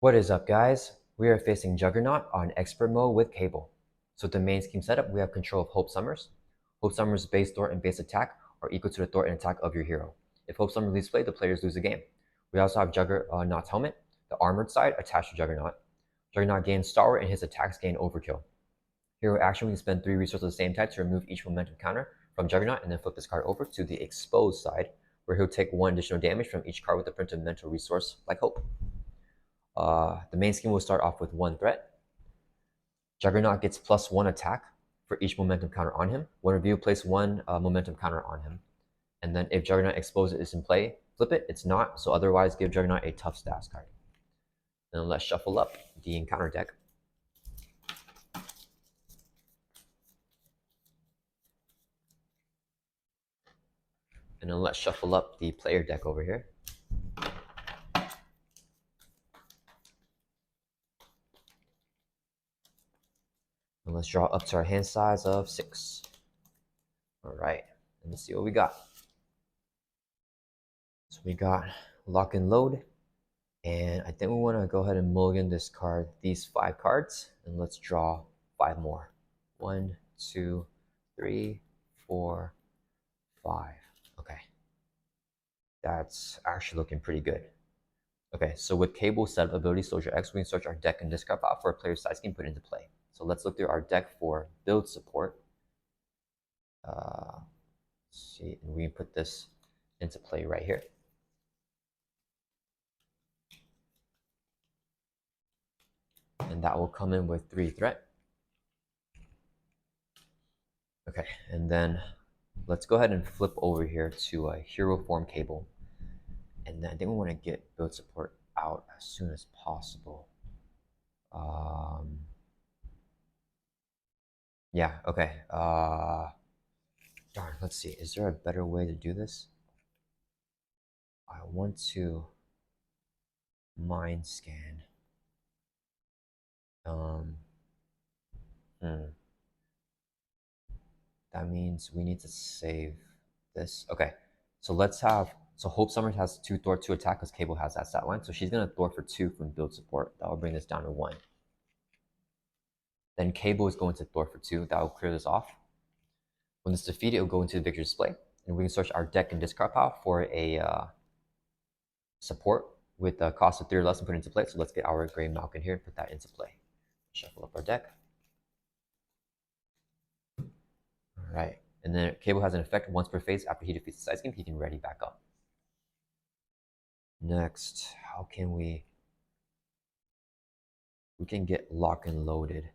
What is up, guys? We are facing Juggernaut on Expert Mode with Cable. So with the main scheme setup, we have control of Hope Summers. Hope Summers' base thwart and base attack are equal to the thwart and attack of your hero. If Hope Summers leaves play, the players lose the game. We also have Juggernaut's helmet, the armored side attached to Juggernaut. Juggernaut gains Stalwart and his attacks gain Overkill. Hero action, we can spend 3 resources of the same type to remove each momentum counter from Juggernaut and then flip this card over to the exposed side, where he'll take 1 additional damage from each card with a printed mental resource like Hope. The main scheme will start off with 1 threat. Juggernaut gets +1 attack for each momentum counter on him. When revealed, place 1 momentum counter on him. And then if Juggernaut Exposed is in play, flip it. It's not, so otherwise give Juggernaut a tough stats card. Then let's shuffle up the encounter deck. And then let's shuffle up the player deck over here. And let's draw up to our hand size of 6. All right, let me see what we got. So we got Lock and Load. And I think we want to go ahead and mulligan this card, these 5 cards, and let's draw 5 more. 1, 2, 3, 4, 5. Okay. That's actually looking pretty good. Okay, so with Cable setup ability Soldier X, we can search our deck and discard file for a player's side scheme put into play. So let's look through our deck for build support. Let's see, and we can put this into play right here. And that will come in with 3 threat. Okay, and then let's go ahead and flip over here to a hero form Cable. And then I think we want to get build support out as soon as possible. Yeah, okay. Darn, let's see. Is there a better way to do this? I want to mind scan. That means we need to save this. Okay, so let's have, so Hope Summers has 2 thwart, 2 attack because Cable has that stat line. So she's going to thwart for 2 from build support. That will bring this down to 1. Then Cable is going to thwart for 2. That will clear this off. When it's defeated, it will go into the victory display. And we can search our deck and discard pile for a support with the cost of 3 or less and put it into play. So let's get our Gray Malkin here and put that into play. Shuffle up our deck. All right. And then Cable has an effect once per phase after he defeats the side scheme, he can ready back up. Next, how can we can get Lock and Loaded.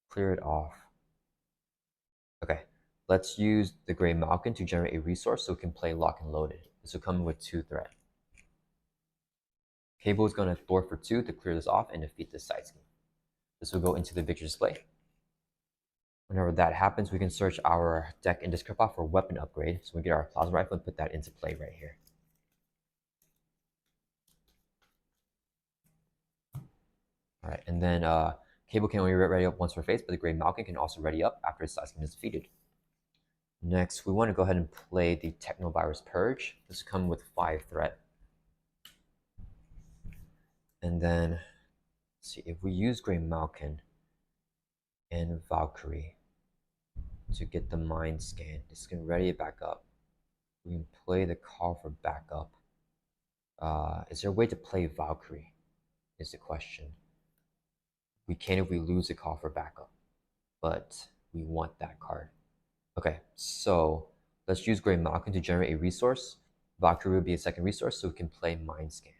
Clear it off. Okay, let's use the Gray Malkin to generate a resource so we can play Lock and Loaded. This will come with 2 threat. Cable is going to thwart for 2 to clear this off and defeat this side scheme. This will go into the victory display. Whenever that happens, we can search our deck and discard pile for weapon upgrade. So we get our plasma rifle and put that into play right here. All right, and then Cable can only ready up once per phase, but the Gray Malkin can also ready up after his side scheme is defeated. Next, we want to go ahead and play the Technovirus Purge. This will come with 5 threat. And then, let's see, if we use Gray Malkin and Valkyrie to get the mind scan, this can ready it back up. We can play the call for backup. Is there a way to play Valkyrie? Is the question. We can if we lose the call for backup, but we want that card. Okay, so let's use Gray Malkin to generate a resource. Valkyrie will be a second resource, so we can play Mind Scan.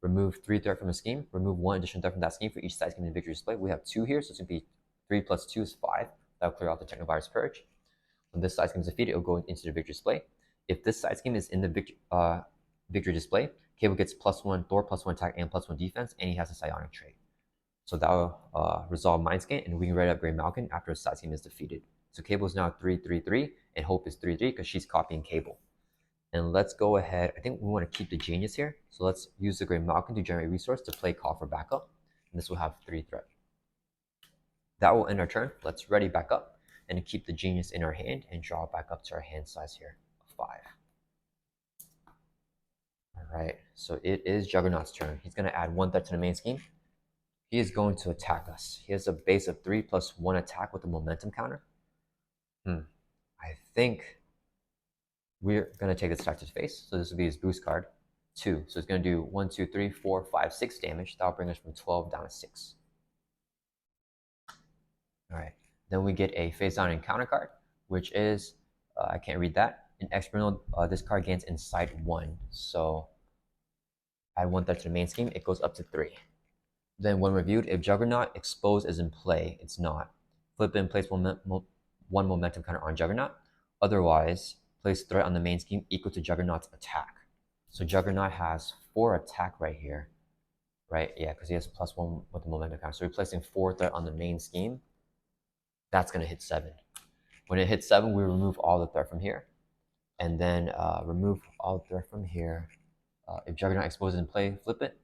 Remove 3 threat from a scheme. Remove 1 additional threat from that scheme for each side scheme in the victory display. We have 2 here, so it's going to be 3 plus 2 is 5. That'll clear out the Technovirus Purge. When this side scheme is defeated, it'll go into the victory display. If this side scheme is in the victory display, Cable gets +1 Thor, +1 attack, and +1 defense, and he has a psionic trait. So that will resolve Mind Scan, and we can ready up Gray Malkin after a side scheme is defeated. So Cable is now 3/3/3, and Hope is 3/3 because she's copying Cable. And let's go ahead. I think we want to keep the Genius here. So let's use the Gray Malkin to generate a resource to play Call for Backup. And this will have 3 threat. That will end our turn. Let's ready back up and keep the Genius in our hand and draw back up to our hand size here of 5. All right, so it is Juggernaut's turn. He's going to add 1 threat to the main scheme. He is going to attack us. He has a base of 3 plus 1 attack with a momentum counter. I think we're going to take this attack to his face. So this will be his boost card. 2. So it's going to do 1, 2, 3, 4, 5, 6 damage. That'll bring us from 12 down to 6. All right. Then we get a face down encounter card, which is, I can't read that. An external, this card gains insight 1. So add 1 threat to the main scheme. It goes up to 3. Then when reviewed, if Juggernaut Exposed is in play, it's not. Flip it and place one momentum counter on Juggernaut. Otherwise, place threat on the main scheme equal to Juggernaut's attack. So Juggernaut has 4 attack right here. Right? Yeah, because he has +1 with the momentum counter. So we're placing 4 threat on the main scheme. That's going to hit 7. When it hits 7, we remove all the threat from here. And then remove all the threat from here. If Juggernaut Exposed is in play, flip it.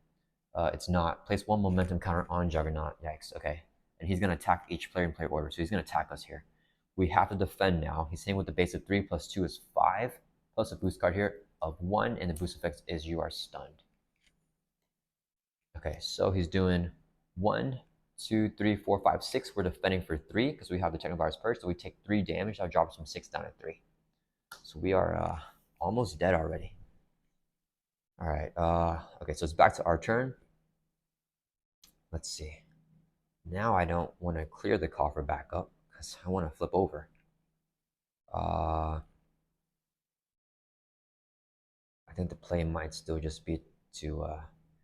It's not. Place 1 momentum counter on Juggernaut. Yikes. Okay. And he's going to attack each player in player order. So he's going to attack us here. We have to defend now. He's hitting with the base of 3 plus 2 is 5. Plus a boost card here of 1. And the boost effect is you are stunned. Okay. So he's doing 1, 2, 3, 4, 5, 6. We're defending for 3 because we have the Technovirus Purge. So we take 3 damage. That drops from 6 down to 3. So we are almost dead already. All right. Okay. So it's back to our turn. Let's see. Now I don't want to clear the coffer back up because I want to flip over. I think the play might still just be to,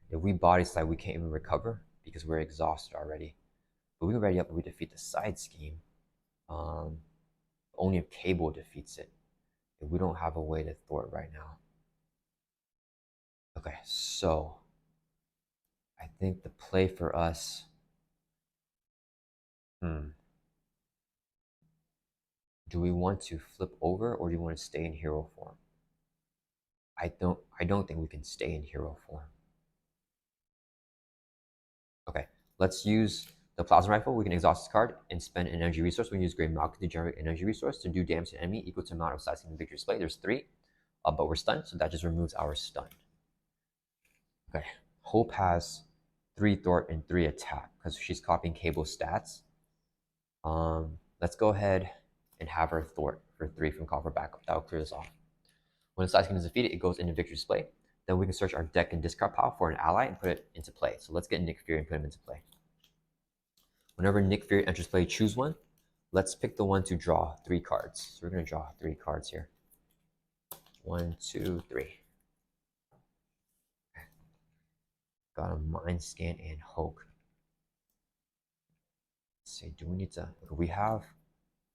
if we body slide, we can't even recover because we're exhausted already. But we can ready up and we defeat the side scheme. Only if Cable defeats it. If we don't have a way to thwart right now. Okay, so I think the play for us. Do we want to flip over or do you want to stay in hero form? I don't think we can stay in hero form. Okay, let's use the plasma rifle. We can exhaust this card and spend an energy resource. We can use Grey Malkin to generate energy resource to do damage to an enemy equal to amount of size in the victory display. There's 3, but we're stunned, so that just removes our stun. Okay, Hope has 3 thwart and 3 attack because she's copying Cable's stats. Let's go ahead and have her thwart for 3 from coffer backup. That'll clear this off. When the side scheme is defeated, it goes into victory display. Then we can search our deck and discard pile for an ally and put it into play. So let's get Nick Fury and put him into play. Whenever Nick Fury enters play, choose one. Let's pick the one to draw 3 cards. So we're going to draw 3 cards here. 1, 2, 3. Okay. Got a Mind Scan and Hulk. Let's see, do we need to... We have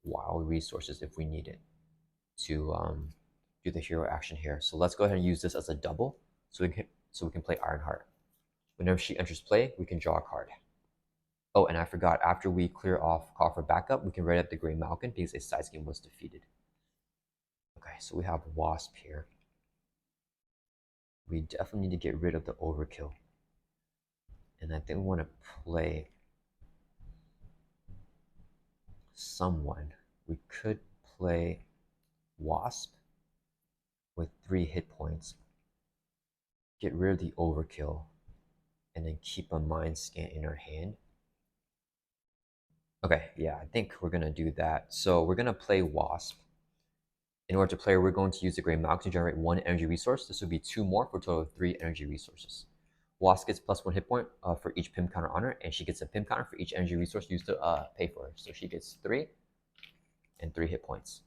wild resources if we need it to do the hero action here. So let's go ahead and use this as a double so we can play Ironheart. Whenever she enters play, we can draw a card. Oh, and I forgot, after we clear off coffer backup, we can write up the Grey Malkin because a side scheme was defeated. Okay, so we have Wasp here. We definitely need to get rid of the overkill. And I think we want to play someone. We could play Wasp with 3 hit points. Get rid of the overkill. And then keep a Mind Scan in our hand. Okay, yeah, I think we're going to do that. So we're going to play Wasp. In order to play, we're going to use the Grey Malkin to generate 1 energy resource. This would be 2 more for a total of 3 energy resources. Wasp gets +1 hit point for each Pim counter on her, and she gets a Pim counter for each energy resource used to pay for her. So she gets 3 and 3 hit points.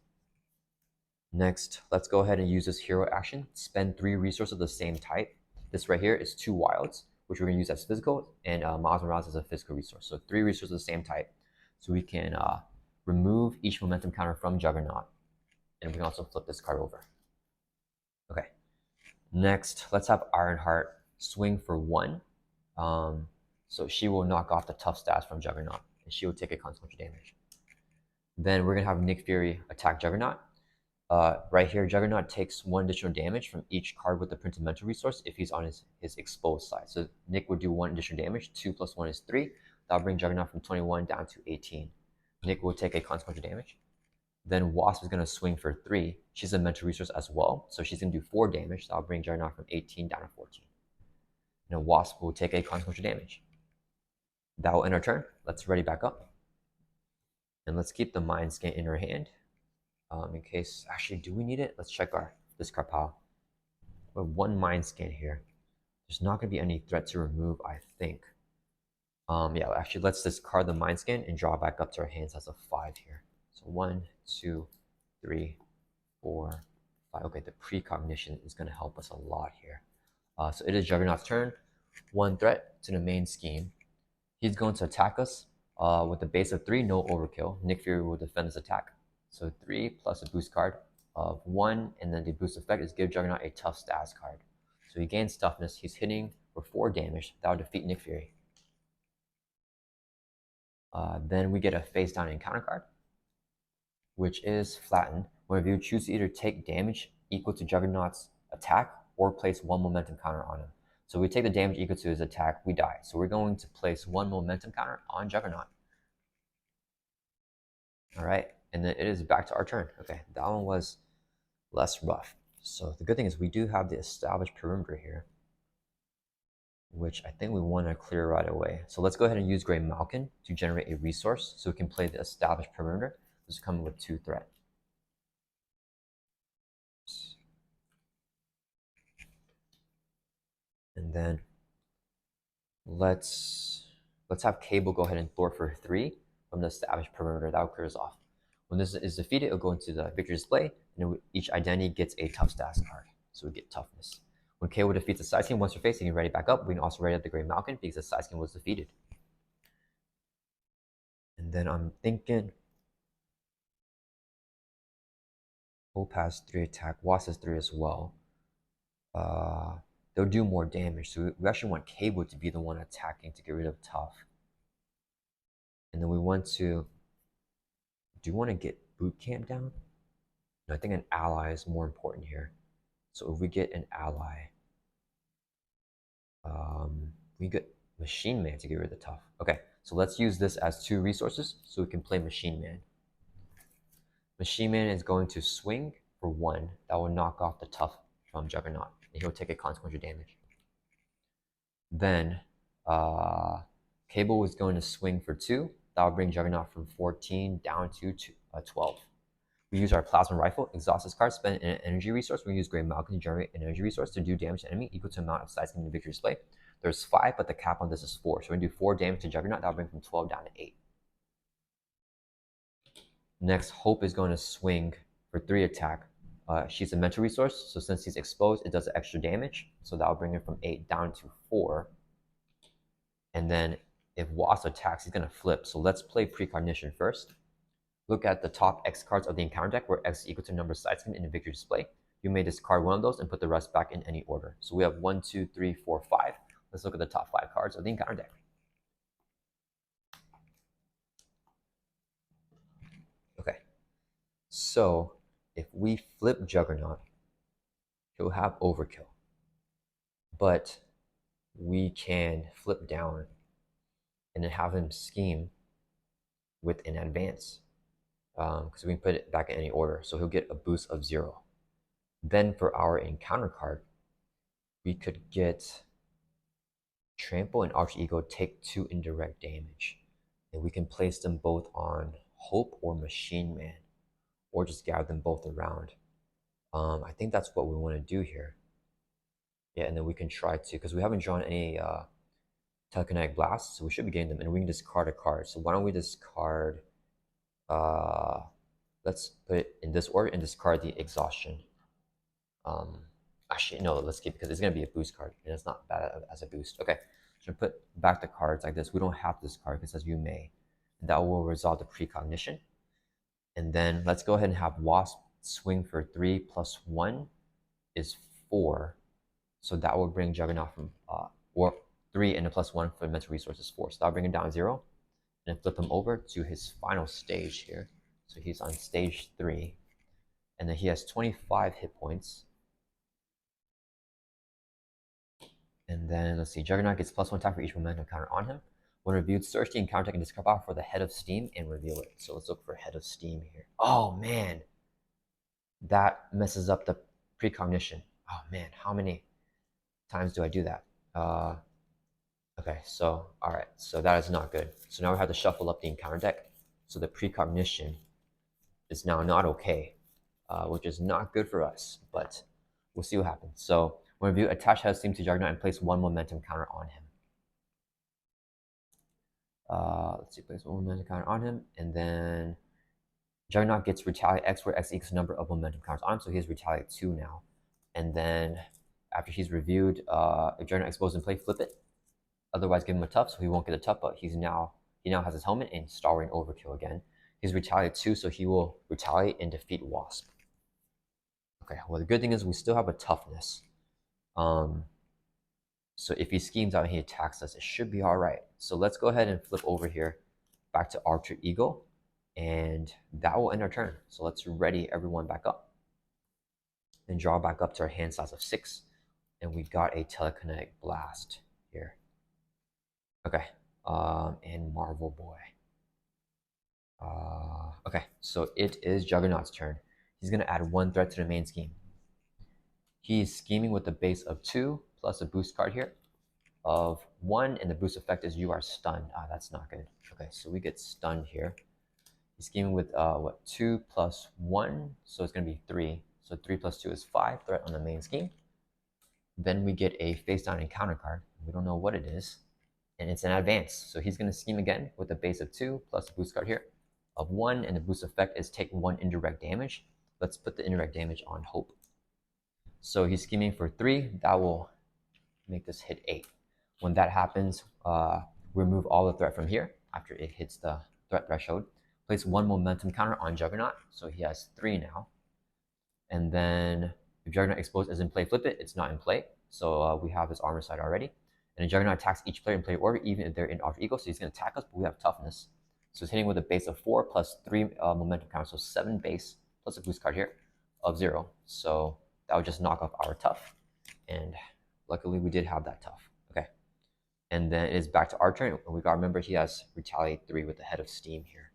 Next, let's go ahead and use this hero action. Spend 3 resources of the same type. This right here is 2 wilds, which we're going to use as physical, and Miles Morales as a physical resource. So 3 resources of the same type. So we can remove each momentum counter from Juggernaut. And we can also flip this card over. Okay. Next, let's have Ironheart swing for 1. So she will knock off the tough stats from Juggernaut, and she will take a consequential damage. Then we're going to have Nick Fury attack Juggernaut. Right here, Juggernaut takes 1 additional damage from each card with the printed mental resource if he's on his exposed side. So Nick would do 1 additional damage. 2 + 1 is 3. That'll bring Juggernaut from 21 down to 18. Nick will take a consequential damage. Then Wasp is going to swing for 3. She's a mental resource as well, so she's going to do 4 damage. That'll bring Juggernaut from 18 down to 14. And Wasp will take a consequential damage. That will end our turn. Let's ready back up. And let's keep the Mind Scan in our hand. In case, actually, do we need it? Let's check our discard pile. We have 1 Mind Scan here. There's not going to be any threat to remove, I think. Yeah, actually, let's discard the Mind Scan and draw back up to our hands as a 5 here. So 1, 2, 3, 4, 5. Okay, the precognition is going to help us a lot here. So it is Juggernaut's turn. 1 threat to the main scheme. He's going to attack us with a base of 3, no overkill. Nick Fury will defend his attack. So 3 plus a boost card of 1, and then the boost effect is give Juggernaut a tough stats card. So he gains toughness. He's hitting for 4 damage. That will defeat Nick Fury. Then we get a face down encounter card, which is flatten. Whenever you choose to either take damage equal to Juggernaut's attack or place 1 momentum counter on him. So we take the damage equal to his attack, we die. So we're going to place 1 momentum counter on Juggernaut. All right, and then it is back to our turn. Okay, that one was less rough. So the good thing is we do have the established perimeter here, which I think we want to clear right away. So let's go ahead and use Graymalkin to generate a resource so we can play the established perimeter. This is coming with 2 threat. And then let's have Cable go ahead and thwart for 3 from the established perimeter. That will clear us off. When this is defeated, it'll go into the victory display, and each identity gets a tough stats card. So we get toughness. When Cable defeats a side scheme once you're faced, you can ready back up. We can also ready up the Graymalkin because the side scheme was defeated. And then I'm thinking Hope has 3 attack, Wasp has 3 as well. They'll do more damage. So we actually want Cable to be the one attacking to get rid of Tough. And then we want to, do you want to get Boot Camp down? No, I think an ally is more important here. So if we get an ally, we get Machine Man to get rid of the Tough. Okay, so let's use this as 2 resources so we can play Machine Man. Machine Man is going to swing for 1. That will knock off the Tough from Juggernaut, and he'll take a consequential damage. Then Cable is going to swing for 2. That will bring Juggernaut from 14 down to 12. We use our Plasma Rifle, exhaust this card, spend an energy resource. We use Graymalkin to generate an energy resource to do damage to enemy equal to the amount of side scheme in the victory display. There's 5, but the cap on this is 4. So we're going to do 4 damage to Juggernaut. That'll bring from 12 down to 8. Next, Hope is going to swing for 3 attack. She's a mental resource, so since she's exposed, it does extra damage. So that'll bring her from 8 down to 4. And then if Wasp attacks, he's going to flip. So let's play Precognition first. Look at the top X cards of the encounter deck, where X is equal to the number of side scheme in the victory display. You may discard 1 of those and put the rest back in any order. So we have 1, 2, 3, 4, 5. Let's look at the top 5 cards of the encounter deck. Okay, so if we flip Juggernaut, he'll have Overkill. But we can flip down and then have him scheme with an advance. Because we can put it back in any order. So he'll get a boost of 0. Then for our encounter card, we could get Trample and Arch Ego take 2 indirect damage. And we can place them both on Hope or Machine Man, or just gather them both around. I think that's what we want to do here. Yeah, and then we can try to, because we haven't drawn any Telekinetic Blasts, so we should be getting them, and we can discard a card. So why don't we discard, let's put it in this order and discard the Exhaustion. Actually, no, let's keep it because it's going to be a boost card, and it's not bad as a boost. Okay, so put back the cards like this. We don't have this card because it says you may. And that will resolve the Precognition. And then let's go ahead and have Wasp swing for 3 plus 1 is 4. So that will bring Juggernaut from, or 3 and a plus 1 for mental resources 4. So that'll bring him down 0. And then flip him over to his final stage here. So he's on stage 3. And then he has 25 hit points. And then let's see, Juggernaut gets plus 1 attack for each momentum counter on him. When reviewed, search the encounter and discard power for the Head of Steam and reveal it. So let's look for Head of Steam here. Oh man, that messes up the precognition. Oh man, how many times do I do that? Okay, so all right, so that is not good. So now we have to shuffle up the encounter deck. So the precognition is now not okay, which is not good for us, but we'll see what happens. So when review, attach Head of Steam to Juggernaut and place one momentum counter on him. Let's see, place one momentum counter on him, and then Juggernaut gets retaliate X, where X equals the number of momentum counters on him, so he has retaliate 2 now. And then after he's reviewed, if Juggernaut exposed in play, flip it. Otherwise, give him a tough, so he won't get a tough, but he now has his helmet and Stalwart Overkill again. He's retaliate 2, so he will retaliate and defeat Wasp. Okay, well the good thing is we still have a toughness. So if he schemes out and he attacks us, it should be all right. So let's go ahead and flip over here back to Archer Eagle, and that will end our turn. So let's ready everyone back up and draw back up to our hand size of 6, and we got a Telekinetic Blast here. Okay, and Marvel Boy. Okay, so it is Juggernaut's turn. He's gonna add 1 threat to the main scheme. He's scheming with a base of 2 plus a boost card here of 1, and the boost effect is you are stunned. That's not good. Okay, so we get stunned here. He's scheming with what, 2 plus 1, so it's gonna be 3. So 3 plus 2 is 5 threat on the main scheme. Then we get a face down encounter card. We don't know what it is, and it's an advance. So he's gonna scheme again with a base of 2 plus a boost card here of 1, and the boost effect is take 1 indirect damage. Let's put the indirect damage on Hope. So he's scheming for 3. That will make this hit 8. When that happens, remove all the threat from here after it hits the threat threshold. Place 1 momentum counter on Juggernaut, so he has 3 now. And then if Juggernaut exposed is in play, flip it. It's not in play, so we have his armor side already. And then Juggernaut attacks each player in play order, even if they're in Archer Eagle. So he's going to attack us, but we have toughness. So it's hitting with a base of 4 plus 3 momentum counter, so 7 base plus a boost card here of 0. So that would just knock off our tough, and luckily we did have that tough. Okay, and then it is back to our turn. We got to remember he has retaliate 3 with the Head of Steam here.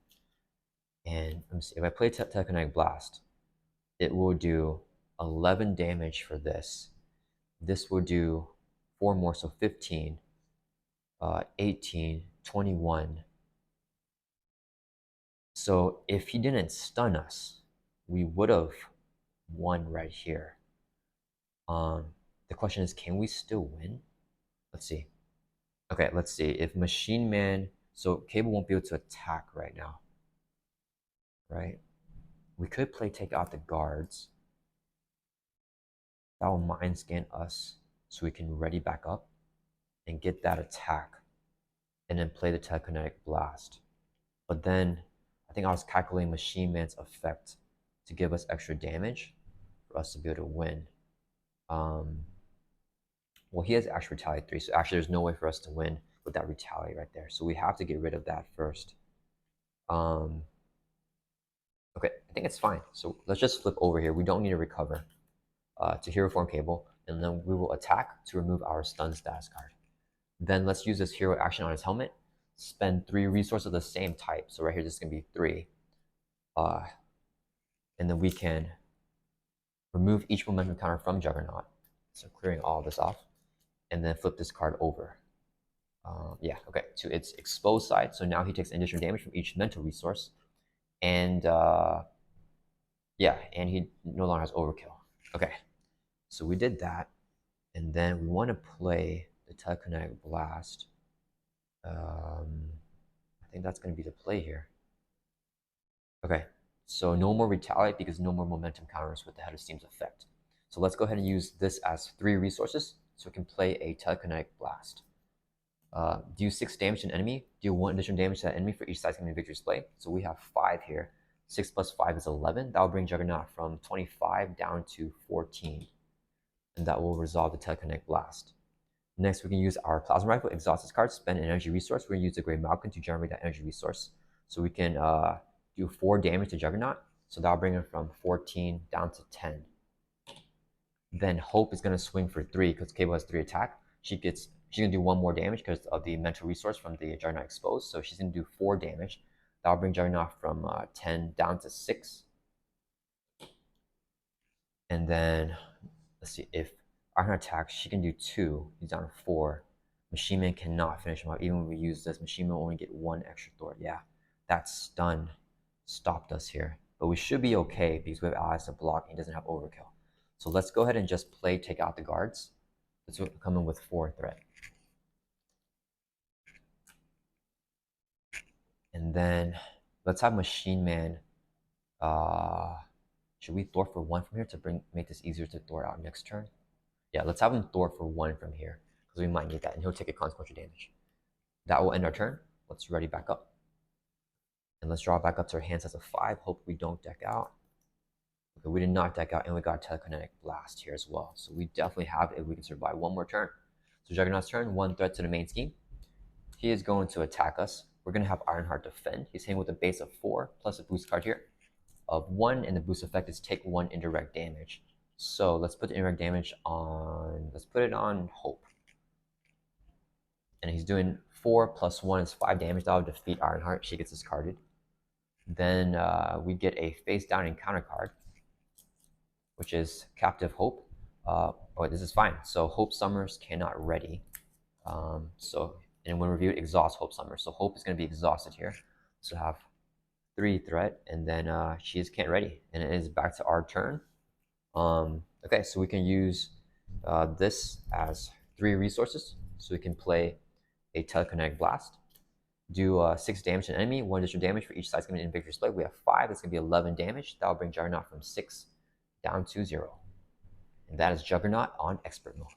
And let me see, if I play Telekinetic Blast, it will do 11 damage for this. This will do 4 more, so 15, 18, 21. So if he didn't stun us, we would have won right here. The question is, can we still win? Let's see. Okay, let's see. If Machine Man, so Cable won't be able to attack right now, right? We could play take out the guards. That will mind scan us so we can ready back up and get that attack, and then play the Telekinetic Blast. But then I think I was calculating Machine Man's effect to give us extra damage for us to be able to win. Well, he has actually retaliate 3, so actually there's no way for us to win with that retaliate right there. So we have to get rid of that first. Okay, I think it's fine. So let's just flip over here. We don't need to recover to Hero Form Cable, and then we will attack to remove our stun status card. Then let's use this hero action on his helmet. Spend 3 resources of the same type. So right here, this is gonna be 3. And then we can remove each momentum counter from Juggernaut. So clearing all of this off, and then flip this card over. Yeah, okay, to its exposed side. So now he takes additional damage from each mental resource, and yeah, and he no longer has overkill. Okay, so we did that, and then we want to play the Telekinetic Blast. I think that's going to be the play here. Okay, so no more retaliate because no more momentum counters with the Head of Steam's effect. So let's go ahead and use this as 3 resources so we can play a Telekinetic Blast. Deal 6 damage to an enemy. Deal 1 additional damage to that enemy for each side in victory display. So we have 5 here. 6 plus 5 is 11. That will bring Juggernaut from 25 down to 14. And that will resolve the Telekinetic Blast. Next, we can use our Plasma Rifle, exhaust this card, spend an energy resource. We're going to use the Grey Malkin to generate that energy resource. So we can do 4 damage to Juggernaut. So that'll bring him from 14 down to 10. Then Hope is going to swing for 3 because Cable has 3 attack. She gets She's gonna do 1 more damage because of the mental resource from the Juggernaut exposed. So she's gonna do 4 damage. That'll bring Juggernaut from 10 down to 6. And then let's see, if Ironheart attacks, she can do 2. He's down to 4. Machine Man cannot finish him off. Even when we use this, Machine Man will only get 1 extra thwart. Yeah, that stun stopped us here. But we should be okay because we have allies to block and he doesn't have overkill. So let's go ahead and just play take out the guards. Let's come in with 4 threat. And then let's have Machine Man. Should we thwart for 1 from here to make this easier to thwart out next turn? Yeah, let's have him thwart for 1 from here because we might need that, and he'll take a consequential damage. That will end our turn. Let's ready back up. And let's draw back up to our hand sets of 5. Hope we don't deck out. Okay, we did not deck out, and we got Telekinetic Blast here as well. So we definitely have it if we can survive 1 more turn. So Juggernaut's turn, 1 threat to the main scheme. He is going to attack us. We're going to have Ironheart defend. He's hitting with a base of 4 plus a boost card here of 1, and the boost effect is take 1 indirect damage. So let's put the indirect damage on, let's put it on Hope. And he's doing 4 plus 1 is 5 damage. That'll defeat Ironheart. She gets discarded. Then we get a face down encounter card, which is Captive Hope. Oh, this is fine. So Hope Summers cannot ready. And when reviewed, exhaust Hope Summers. So Hope is going to be exhausted here. So have 3 threat, and then she just can't ready, and it is back to our turn. Okay, so we can use this as 3 resources. So we can play a Telekinetic Blast, do 6 damage to an enemy, 1 additional damage for each side coming in victory display. We have 5. That's going to be 11 damage. That'll bring Juggernaut from 6 down to 0. And that is Juggernaut on Expert Mode.